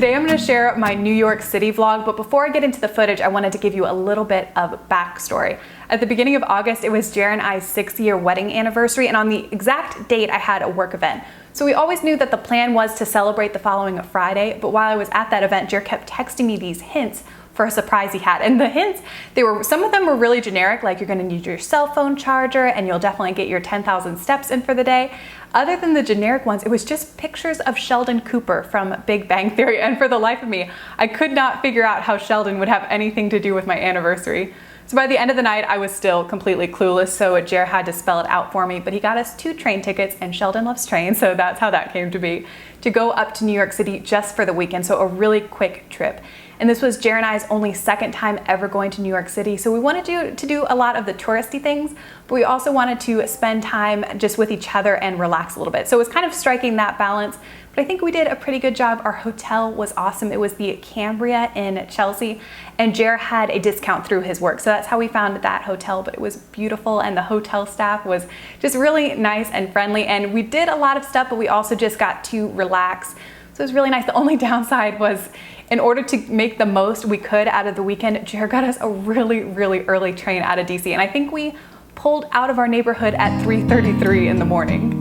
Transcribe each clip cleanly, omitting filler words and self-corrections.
Today I'm going to share my New York City vlog, but before I get into the footage, I wanted to give you a little bit of backstory. At the beginning of August, it was Jer and I's 6-year wedding anniversary, and on the exact date, I had a work event. So we always knew that the plan was to celebrate the following Friday, but while I was at that event, Jer kept texting me these hints for a surprise he had. And the hints, some of them were really generic, like you're gonna need your cell phone charger and you'll definitely get your 10,000 steps in for the day. Other than the generic ones, it was just pictures of Sheldon Cooper from Big Bang Theory. And for the life of me, I could not figure out how Sheldon would have anything to do with my anniversary. So by the end of the night, I was still completely clueless, so Jer had to spell it out for me, but he got us 2 train tickets, and Sheldon loves trains, so that's how that came to be, to go up to New York City just for the weekend, so a really quick trip. And this was Jer and I's only 2nd time ever going to New York City, so we wanted to do a lot of the touristy things, but we also wanted to spend time just with each other and relax a little bit. So it was kind of striking that balance, but I think we did a pretty good job. Our hotel was awesome. It was the Cambria in Chelsea, and Jer had a discount through his work, so that's how we found that hotel, but it was beautiful, and the hotel staff was just really nice and friendly, and we did a lot of stuff, but we also just got to relax. So it was really nice. The only downside was, in order to make the most we could out of the weekend, Jer got us a really, really early train out of DC, and I think we pulled out of our neighborhood at 3:33 in the morning.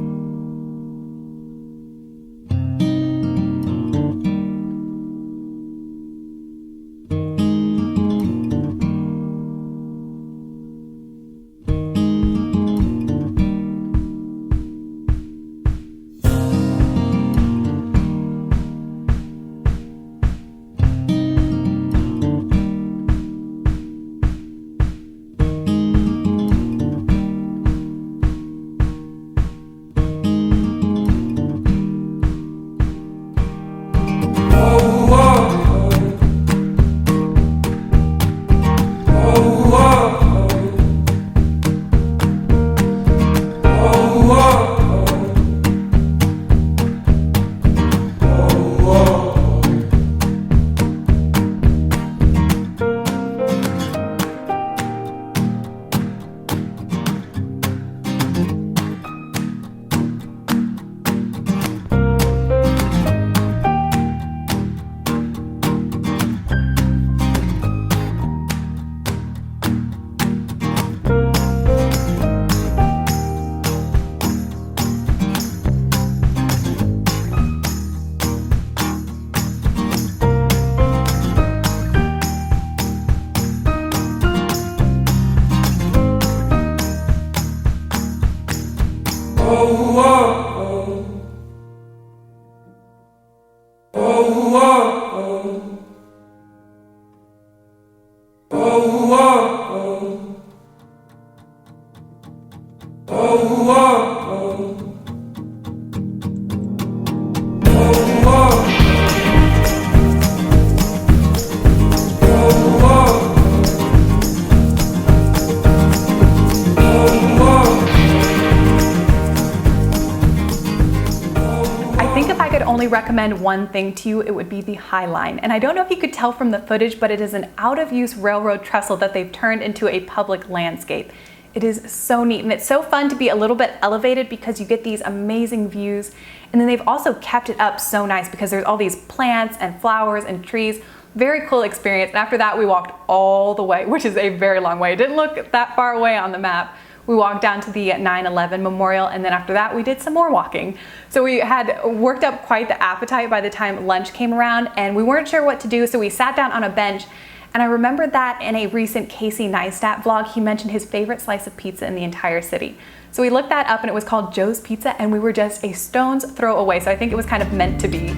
Only recommend one thing to you, it would be the High Line. And I don't know if you could tell from the footage, but it is an out-of-use railroad trestle that they've turned into a public landscape. It is so neat, and it's so fun to be a little bit elevated because you get these amazing views. And then they've also kept it up so nice because there's all these plants and flowers and trees. Very cool experience. And after that, we walked all the way, which is a very long way. It didn't look that far away on the map. We walked down to the 9/11 memorial, and then after that we did some more walking. So we had worked up quite the appetite by the time lunch came around, and we weren't sure what to do, so we sat down on a bench. And I remembered that in a recent Casey Neistat vlog, he mentioned his favorite slice of pizza in the entire city. So we looked that up, and it was called Joe's Pizza, and we were just a stone's throw away, so I think it was kind of meant to be.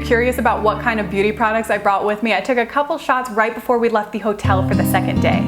curious about what kind of beauty products I brought with me, I took a couple shots right before we left the hotel for the second day.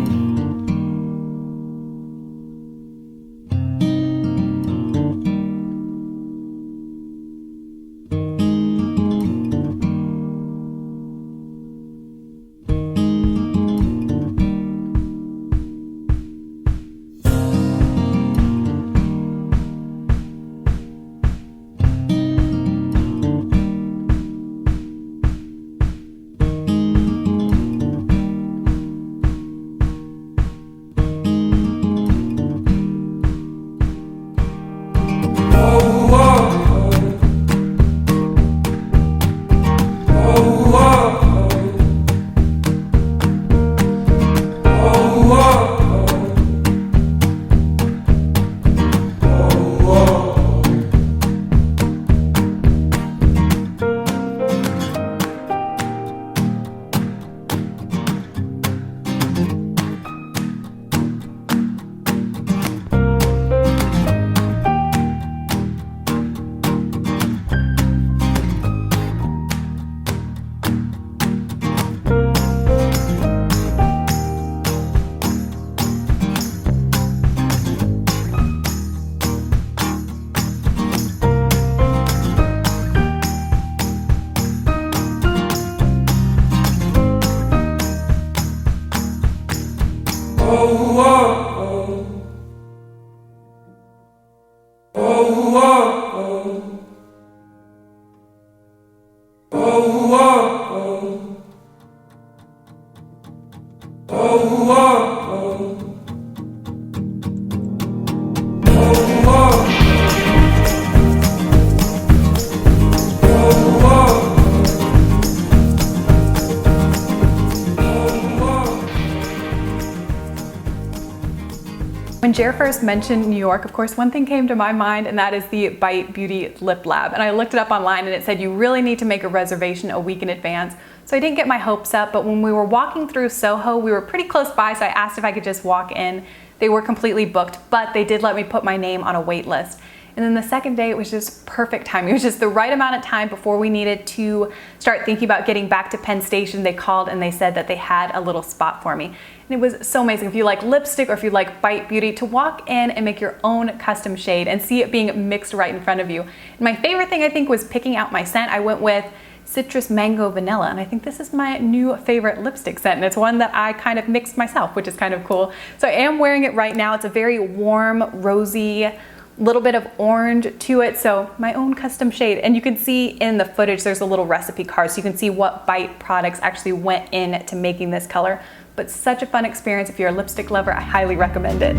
When Jer first mentioned New York, of course, one thing came to my mind, and that is the Bite Beauty Lip Lab. And I looked it up online and it said you really need to make a reservation a week in advance. So I didn't get my hopes up, but when we were walking through Soho, we were pretty close by, so I asked if I could just walk in. They were completely booked, but they did let me put my name on a wait list. And then the second day, it was just perfect timing. It was just the right amount of time before we needed to start thinking about getting back to Penn Station. They called and they said that they had a little spot for me. And it was so amazing. If you like lipstick or if you like Bite Beauty, to walk in and make your own custom shade and see it being mixed right in front of you. And my favorite thing, I think, was picking out my scent. I went with Citrus Mango Vanilla, and I think this is my new favorite lipstick scent, and it's one that I kind of mixed myself, which is kind of cool. So I am wearing it right now. It's a very warm, rosy, little bit of orange to it, so my own custom shade. And you can see in the footage there's a little recipe card, so you can see what Bite products actually went into making this color. But such a fun experience. If you're a lipstick lover, I highly recommend it.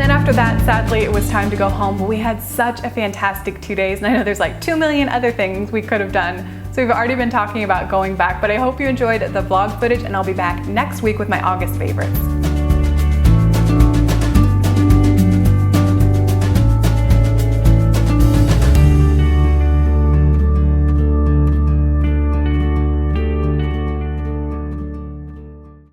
After that, sadly, it was time to go home, but we had such a fantastic 2 days, and I know there's like 2 million other things we could have done. So we've already been talking about going back, but I hope you enjoyed the vlog footage, and I'll be back next week with my August favorites.